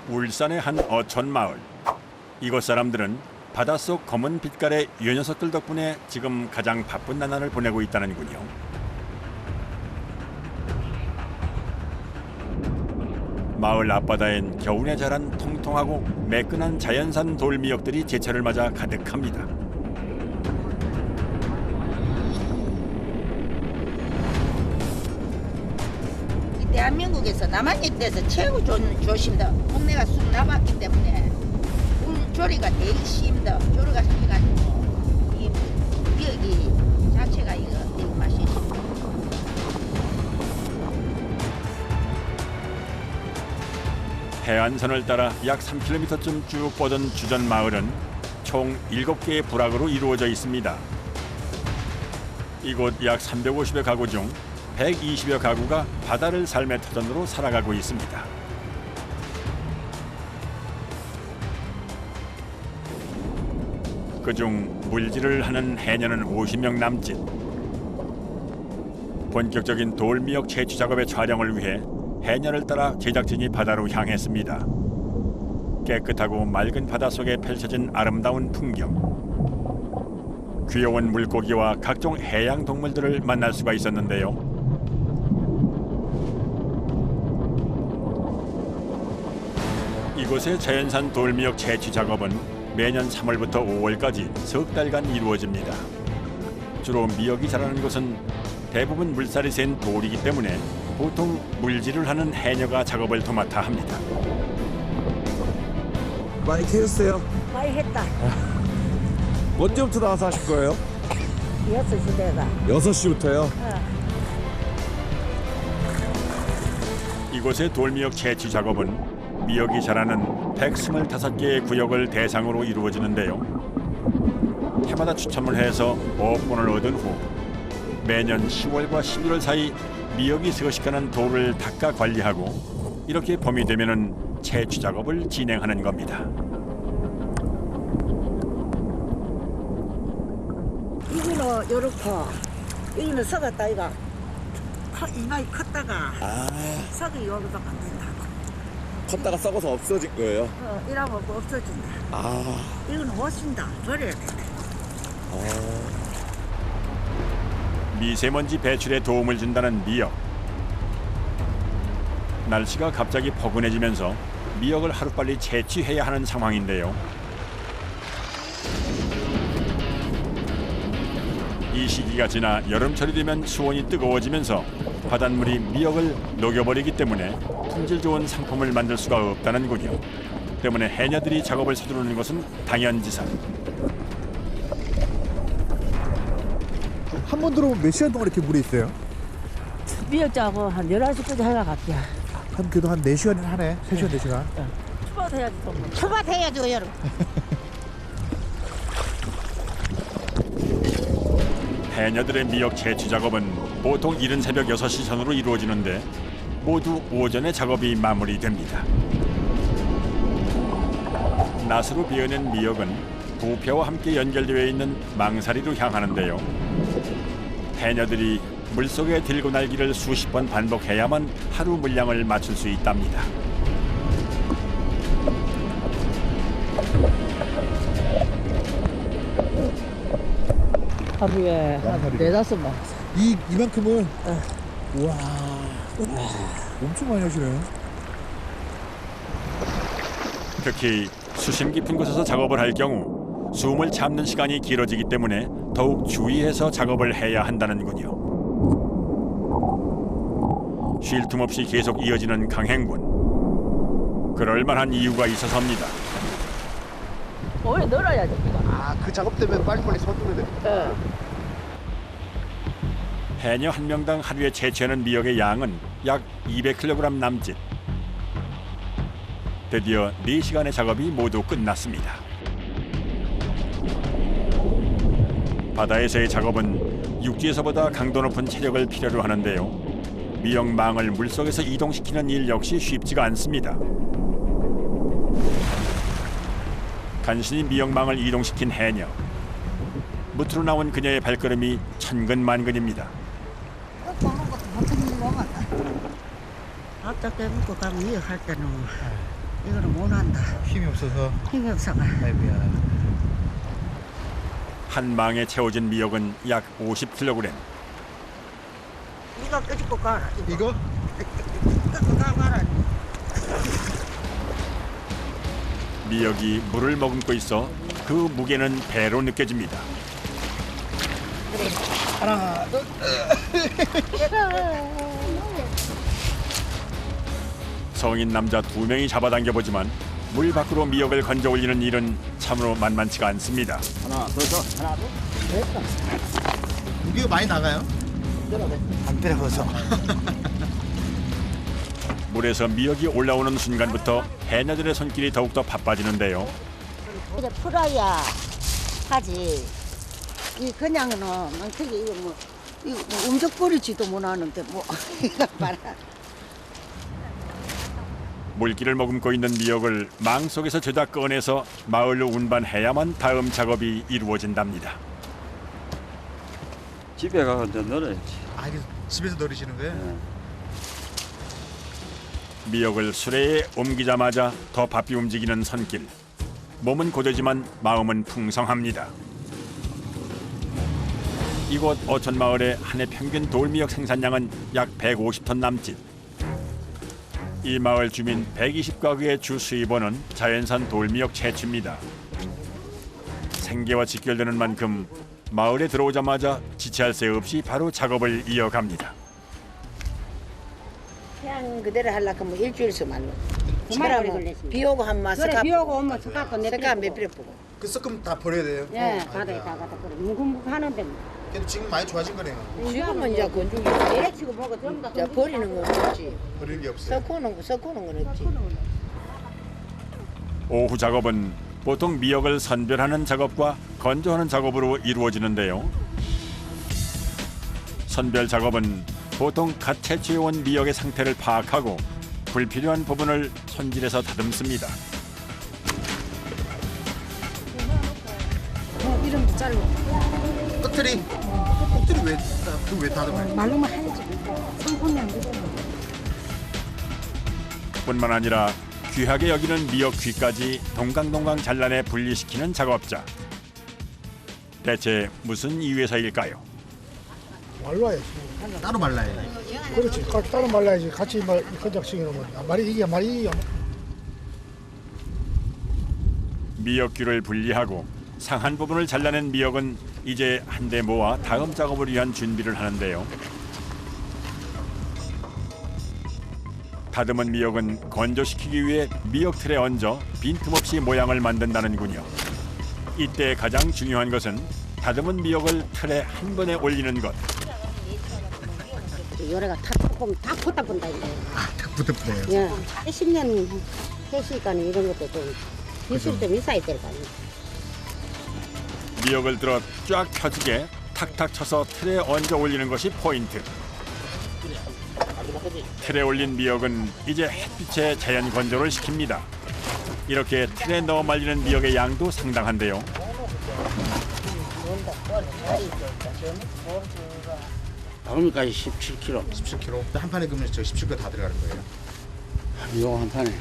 울산의 한 어촌 마을. 이곳 사람들은 바닷속 검은 빛깔의 이 녀석들 덕분에 지금 가장 바쁜 나날을 보내고 있다는군요. 마을 앞바다엔 겨울에 자란 통통하고 매끈한 자연산 돌미역들이 제철을 맞아 가득합니다. 대한민국에서 남한역에서 최고 좋은 조심다. 동네가 쑥 나봤기 때문에 물 조리가 되게 쉽다. 조리가 해가지고 이 미역이 자체가 이거 되게 맛이 있습니다. 해안선을 따라 약 3km쯤 쭉 뻗은 주전 마을은 총 7개의 부락으로 이루어져 있습니다. 이곳 약 350여 가구 중 120여 가구가 바다를 삶의 터전으로 살아가고 있습니다. 그중 물질을 하는 해녀는 50명 남짓. 본격적인 돌미역 채취 작업의 촬영을 위해 해녀를 따라 제작진이 바다로 향했습니다. 깨끗하고 맑은 바다 속에 펼쳐진 아름다운 풍경. 귀여운 물고기와 각종 해양 동물들을 만날 수가 있었는데요. 이곳의 자연산 돌미역 채취 작업은 매년 3월부터 5월까지 석 달간 이루어집니다. 주로 미역이 자라는 곳은 대부분 물살이 센 돌이기 때문에 보통 물질을 하는 해녀가 작업을 도맡아 합니다. 많이 캐셨어요? 많이 했다. 언제부터 나와서 하실 거예요? 6시 내가. 6시부터요? 이곳의 돌미역 채취 작업은 미역이 자라는 125개의 구역을 대상으로 이루어지는데요. 해마다 추첨을 해서 어업권을 얻은 후 매년 10월과 11월 사이 미역이 서식하는 돌을 닦아 관리하고 이렇게 봄이 되면은 채취 작업을 진행하는 겁니다. 이거는 요렇고, 이거는 썩었다, 이거. 이마이 컸다가, 썩이 여기서 만든다고. 컸다가 썩어서 없어진 거예요? 이러면 뭐 없어진다. 이거는 옷인다. 버려야 돼. 미세먼지 배출에 도움을 준다는 미역. 날씨가 갑자기 포근해지면서 미역을 하루빨리 채취해야 하는 상황인데요. 이 시기가 지나 여름철이 되면 수온이 뜨거워지면서 바닷물이 미역을 녹여버리기 때문에 품질 좋은 상품을 만들 수가 없다는군요. 때문에 해녀들이 작업을 서두르는 것은 당연지사. 한 번 들어오면 몇 시간 동안 이렇게 물에 있어요? 미역자고 한 11시까지 해가 갈게요. 한 그래도 한 4시간은 하네. 3시간, 4시간. 추바해야지 또. 초밭해야죠, 여러분. 해녀들의 미역 채취 작업은 보통 이른 새벽 6시 전후로 이루어지는데 모두 오전에 작업이 마무리됩니다. 낫으로 베어낸 미역은 부표와 함께 연결되어 있는 망사리로 향하는데요. 해녀들이 물속에 들고 날기를 수십 번 반복해야만 하루 물량을 맞출 수 있답니다. 하루에 한 하루에? 4-5번. 이만큼을? 우와. 엄청 많이 하시네요. 특히 수심 깊은 곳에서 작업을 할 경우 숨을 참는 시간이 길어지기 때문에 더욱 주의해서 작업을 해야 한다는군요. 쉴 틈 없이 계속 이어지는 강행군. 그럴 만한 이유가 있어서입니다. 오래 널어야지, 이거. 그 작업 때문에 빨리빨리 서두르야 돼. 해녀 한 명당 하루에 채취하는 미역의 양은 약 200kg 남짓. 드디어 4시간의 작업이 모두 끝났습니다. 바다에서의 작업은 육지에서보다 강도 높은 체력을 필요로 하는데요. 미역망을 물속에서 이동시키는 일 역시 쉽지가 않습니다. 간신히 미역망을 이동시킨 해녀. 무트로 나온 그녀의 발걸음이 천근만근입니다. 먹는 것도 못한 일로 먹었다. 앞다 깨먹고 가면 미역할 때는 이거는 못 한다. 힘이 없어서. 힘이 없어가. 아이고야. 한 망에 채워진 미역은 약 50kg. 이거 끄집고 가라. 이거? 끄집고 가라. 미역이 물을 머금고 있어 그 무게는 배로 느껴집니다. 하나, 둘. 성인 남자 2명이 잡아당겨 보지만 물 밖으로 미역을 건져 올리는 일은 참으로 만만치가 않습니다. 무게가 많이 나가요? 안 때려서. 물에서 미역이 올라오는 순간부터 해녀들의 손길이 더욱더 바빠지는데요. 이제 풀어야 하지. 이 그냥은 어떻게 이거 뭐 이거 뭐 움직거리지도 못하는데 뭐 이거 봐라. 물기를 머금고 있는 미역을 망 속에서 죄다 꺼내서 마을로 운반해야만 다음 작업이 이루어진답니다. 집에 가서 이제 놀아야지. 아, 이게 집에서 노리시는 거예요? 미역을 수레에 옮기자마자 더 바삐 움직이는 손길. 몸은 고되지만 마음은 풍성합니다. 이곳 어촌마을의 한 해 평균 돌미역 생산량은 약 150톤 남짓. 이 마을 주민 120가구의 주 수입원은 자연산 돌미역 채취입니다. 생계와 직결되는 만큼 마을에 들어오자마자 지체할 새 없이 바로 작업을 이어갑니다. 그냥 그대로 하려고 하면 일주일서만로. 주말에 걸렸습니다. 비 오고 한마 그래 섞어. 비 오고 오면 섞어갖고 섞어 몇 필요 보고. 그 섞으면 다 버려야 돼요? 예, 바다에 다 갖다 버려. 묵묵 하는데 그래도 지금 많이 좋아진 거네요. 지금은 이제 건조기. 내치고 뭐가 전부 다 이제 버리는 건 없지. 버리는 게 없어요. 섞어놓은 건 없지. 오후 작업은 보통 미역을 선별하는 작업과 건조하는 작업으로 이루어지는데요. 선별 작업은 보통 갓 채취해온 미역의 상태를 파악하고 불필요한 부분을 손질해서 다듬습니다. 이름도 잘라. 끝들이 왜 다듬어요? 말로만 해야지. 상품이 안 되잖아. 뿐만 아니라 귀하게 여기는 미역 귀까지 동강동강 잘라내 분리시키는 작업자. 대체 무슨 이유에서일까요? 말라야지. 따로 말라요. 그렇지. 같이 따로 말라야지. 같이 건작시켜 놓으면 말이 미역귀를 분리하고 상한 부분을 잘라낸 미역은 이제 한데 모아 다음 작업을 위한 준비를 하는데요. 다듬은 미역은 건조시키기 위해 미역 틀에 얹어 빈틈없이 모양을 만든다는군요. 이때 가장 중요한 것은 다듬은 미역을 틀에 한 번에 올리는 것. 요래가 조금 다 붙다 본다 이제. 딱 붙어요. 예. 10년 했으니까 이런 것도 좀 기술 좀 있어야 될 거 아니에요. 미역을 들어 쫙 펴지게 탁탁 쳐서 틀에 얹어 올리는 것이 포인트. 틀에 올린 미역은 이제 햇빛에 자연 건조를 시킵니다. 이렇게 틀에 넣어 말리는 미역의 양도 상당한데요. 방금까지 17kg. 17kg. 한 판에 그러면 저 17kg 다 들어가는 거예요. 이거 한 판에.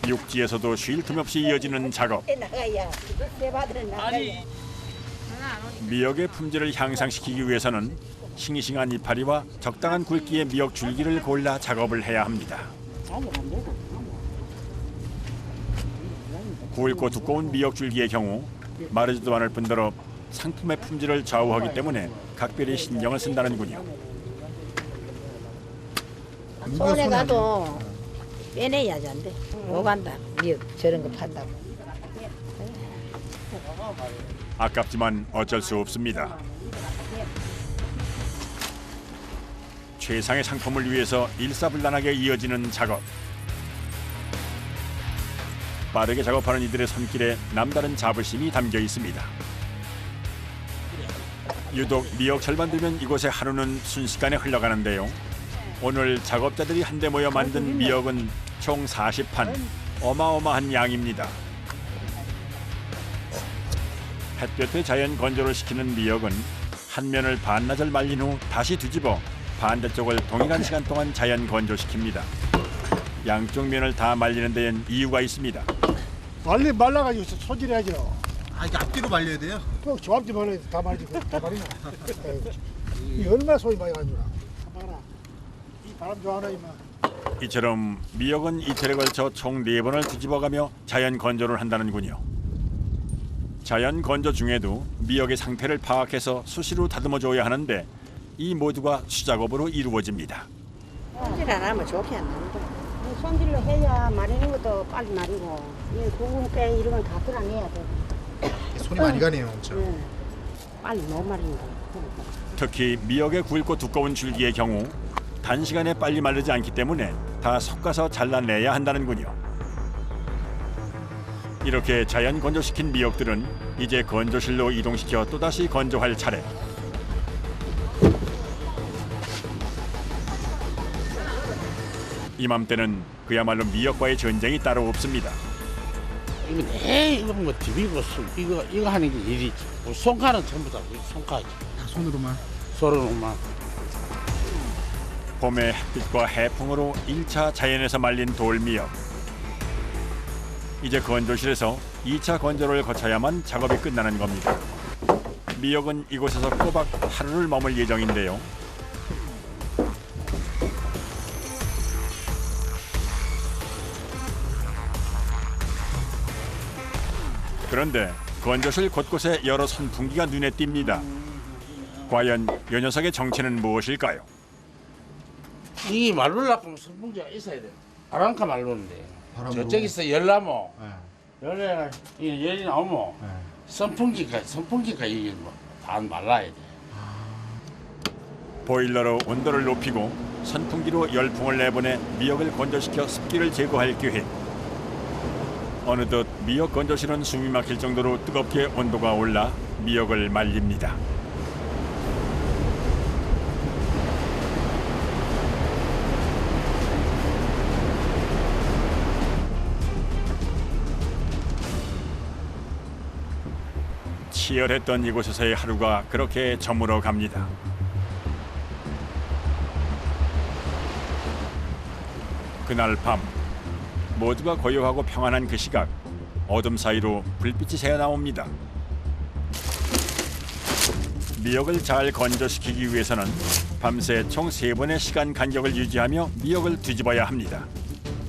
육지에서도 쉴 틈 없이 이어지는 작업. 나가야 내 바들은 나가야. 미역의 품질을 향상시키기 위해서는 싱싱한 이파리와 적당한 굵기의 미역 줄기를 골라 작업을 해야 합니다. 굵고 두꺼운 미역 줄기의 경우 마르지도 않을 뿐더러 상품의 품질을 좌우하기 때문에 각별히 신경을 쓴다는군요. 손에 가도 빼내야지 안 돼. 못 간다. 미역 저런 거 판다고. 아깝지만 어쩔 수 없습니다. 최상의 상품을 위해서 일사불란하게 이어지는 작업. 빠르게 작업하는 이들의 손길에 남다른 자부심이 담겨 있습니다. 유독 미역 절반 되면 이곳의 하루는 순식간에 흘러가는데요. 오늘 작업자들이 한데 모여 만든 미역은 총 40판, 어마어마한 양입니다. 햇볕에 자연 건조를 시키는 미역은 한 면을 반나절 말린 후 다시 뒤집어 반대쪽을 동일한 시간 동안 자연 건조시킵니다. 양쪽 면을 다 말리는 데엔 이유가 있습니다. 말라가지고 소질해야죠. 아 이게 앞뒤로 말려야 돼요? 그 조합지 말라야 다 말리고 다 말리나. 이 얼마나 소리 많이 나는 줄 알아. 봐라. 이 바람 좋아하나 이마. 이처럼 미역은 이틀에 걸쳐 총 4번을 뒤집어가며 자연 건조를 한다는군요. 자연 건조 중에도 미역의 상태를 파악해서 수시로 다듬어줘야 하는데 이 모두가 수작업으로 이루어집니다. 손질 안 하면 좋게 안 나는 거야. 손질로 해야 마리는 것도 빨리 마리고 이 구운깨 이런 건 다 끌어내야 돼. 손이 많이 가네요 엄청. 응. 빨리 못 마린다. 특히 미역의 굵고 두꺼운 줄기의 경우 단시간에 빨리 마르지 않기 때문에 다 섞어서 잘라내야 한다는군요. 이렇게 자연 건조시킨 미역들은 이제 건조실로 이동시켜 또다시 건조할 차례. 이맘때는 그야말로 미역과의 전쟁이 따로 없습니다. 이거 뭐 디비고 이거 하는 게 일이지. 손가락은 전부 다 손가락이지. 다 손으로만. 손으로만. 봄의 햇빛과 해풍으로 1차 자연에서 말린 돌미역. 이제 건조실에서 2차 건조를 거쳐야만 작업이 끝나는 겁니다. 미역은 이곳에서 꼬박 하루를 머물 예정인데요. 그런데 건조실 곳곳에 여러 선풍기가 눈에 띕니다. 과연 이 녀석의 정체는 무엇일까요? 이 말르려면 선풍기가 있어야 돼. 바람카 말르는데 바람으로. 저쪽에서 열나면 네. 열이 나오면 네. 선풍기가 이게 뭐다 말라야 돼. 보일러로 온도를 높이고 선풍기로 열풍을 내보내 미역을 건조시켜 습기를 제거할 계획. 어느덧 미역 건조실은 숨이 막힐 정도로 뜨겁게 온도가 올라 미역을 말립니다. 치열했던 이곳에서의 하루가 그렇게 저물어 갑니다. 그날 밤 모두가 고요하고 평안한 그 시각 어둠 사이로 불빛이 새어나옵니다. 미역을 잘 건조시키기 위해서는 밤새 총 3번의 시간 간격을 유지하며 미역을 뒤집어야 합니다.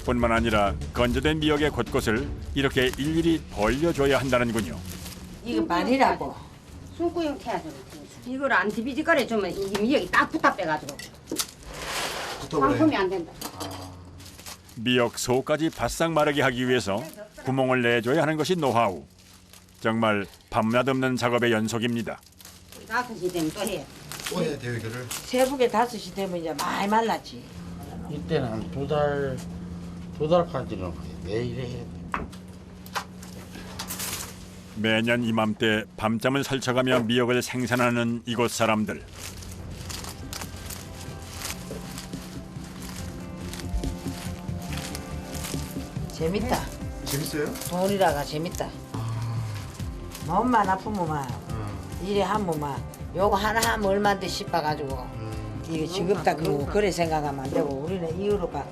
뿐만 아니라 건조된 미역의 곳곳을 이렇게 일일이 벌려줘야 한다는군요. 이거 말이라고. 숨구형 태야죠. 이걸 안 디비지거려 주면 이 미역이 딱 붙어 빼가지고 상품이 안 된다. 미역 속까지 바싹 마르게 하기 위해서 구멍을 내줘야 하는 것이 노하우. 정말 밤낮 없는 작업의 연속입니다. 5시 되면 또 해. 또 해야 돼요 이거를. 새벽에 5시 되면 이제 많이 말랐지. 이때는 한 두 달까지는 매일 해야 돼. 매년 이맘때 밤잠을 설쳐가며 미역을 생산하는 이곳 사람들. 재밌다. 재밌어요? 돈이라가 재밌다. 마음만 아프면 막 일에 하면 막 요거 하나 하면 얼마인데 싶어가지고 이게 지겹다 그래 생각하면 안 되고 우리는 이유로가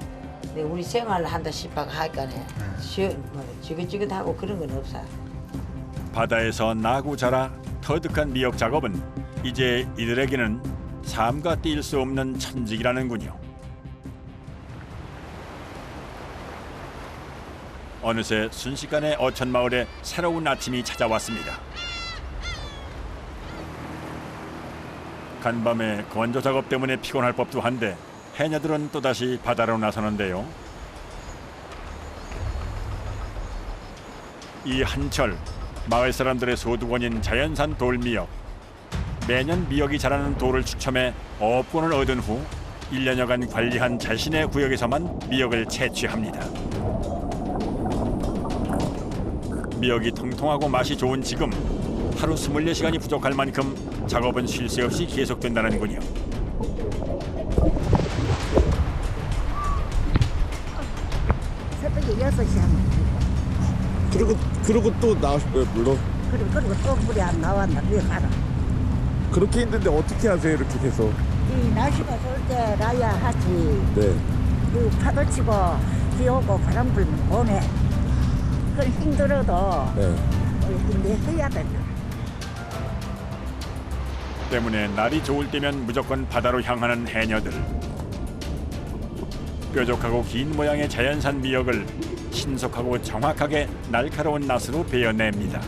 우리 생활을 한다 싶어가 하니까네 지긋지긋하고 그런 건 없어. 바다에서 나고 자라 터득한 미역 작업은 이제 이들에게는 삶과 뛸 수 없는 천직이라는군요. 어느새 순식간에 어천마을에 새로운 아침이 찾아왔습니다. 간밤에 건조 작업 때문에 피곤할 법도 한데 해녀들은 또다시 바다로 나서는데요. 이 한철 마을 사람들의 소두원인 자연산 돌미역. 매년 미역이 자라는 돌을 추첨해 어업권을 얻은 후 1년여간 관리한 자신의 구역에서만 미역을 채취합니다. 미역이 통통하고 맛이 좋은 지금 하루 24시간이 부족할 만큼 작업은 쉴 새 없이 계속된다는군요. 새벽에 6시 하면 그리고 또 나오실 거예요, 물론? 그리고 또 물이 안 나왔나 위에 가라. 그렇게 힘든데 어떻게 하세요, 이렇게 계속? 이 날씨가 좋을 때 라야 하지. 네. 이 파도 치고 비 오고 바람 불면 봄에 그건 힘들어도 네. 힘내야 된다. 때문에 날이 좋을 때면 무조건 바다로 향하는 해녀들. 뾰족하고 긴 모양의 자연산 미역을 신속하고 정확하게 날카로운 낫으로 베어냅니다.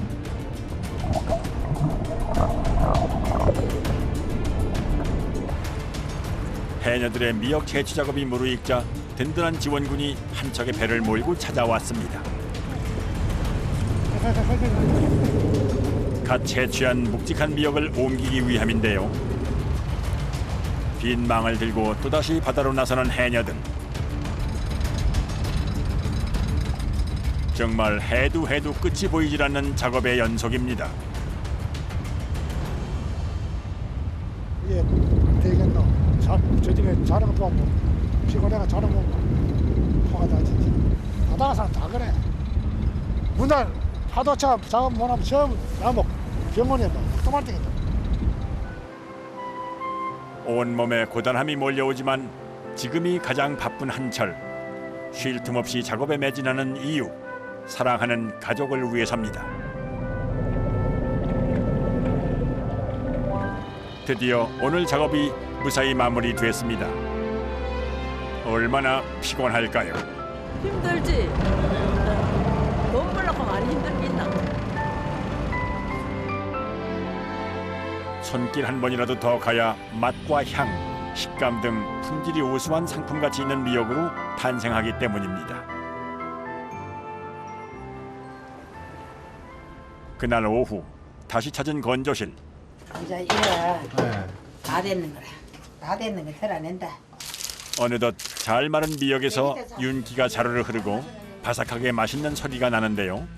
해녀들의 미역 채취 작업이 무르익자 든든한 지원군이 한 척의 배를 몰고 찾아왔습니다. 갓 채취한 묵직한 미역을 옮기기 위함인데요. 빈 망을 들고 또다시 바다로 나서는 해녀들. 정말 해도 끝이 보이질 않는 작업의 연속입니다. 이게 되겠노. 저쪽에 자는 것도 없고 시골에가 자는 거 화가 다 진짜. 바다가 사람 다 그래. 문날 파도차 작업 못하면 처음 나뭐 병원에 뭐 또말 되겠다. 온몸에 고단함이 몰려오지만 지금이 가장 바쁜 한철. 쉴 틈 없이 작업에 매진하는 이유. 사랑하는 가족을 위해서입니다. 드디어 오늘 작업이 무사히 마무리됐습니다. 얼마나 피곤할까요? 힘들지? 돈 벌려고 많이 힘들겠나? 손길 한 번이라도 더 가야 맛과 향, 식감 등 품질이 우수한 상품같이 있는 미역으로 탄생하기 때문입니다. 그날 오후 다시 찾은 건조실. 이제 이거 다 됐는 거라. 다 됐는 거 털어낸다. 어느덧 잘 마른 미역에서 윤기가 자르르 흐르고 바삭하게 맛있는 소리가 나는데요.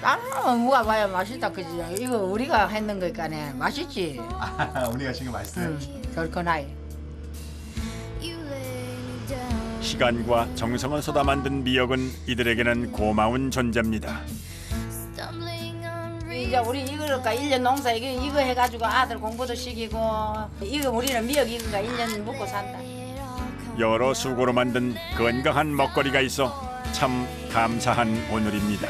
나는 누가 봐야 맛있다 그지. 이거 우리가 했는 거니까네 맛있지. 우리가 지금 맛있어요? 그렇구나. 시간과 정성을 쏟아 만든 미역은 이들에게는 고마운 존재입니다. 이제 우리 이거니까 1년 농사 이거 해가지고 아들 공부도 시키고 이거 우리는 미역 이거가 1년 먹고 산다. 여러 수고로 만든 건강한 먹거리가 있어 참 감사한 오늘입니다.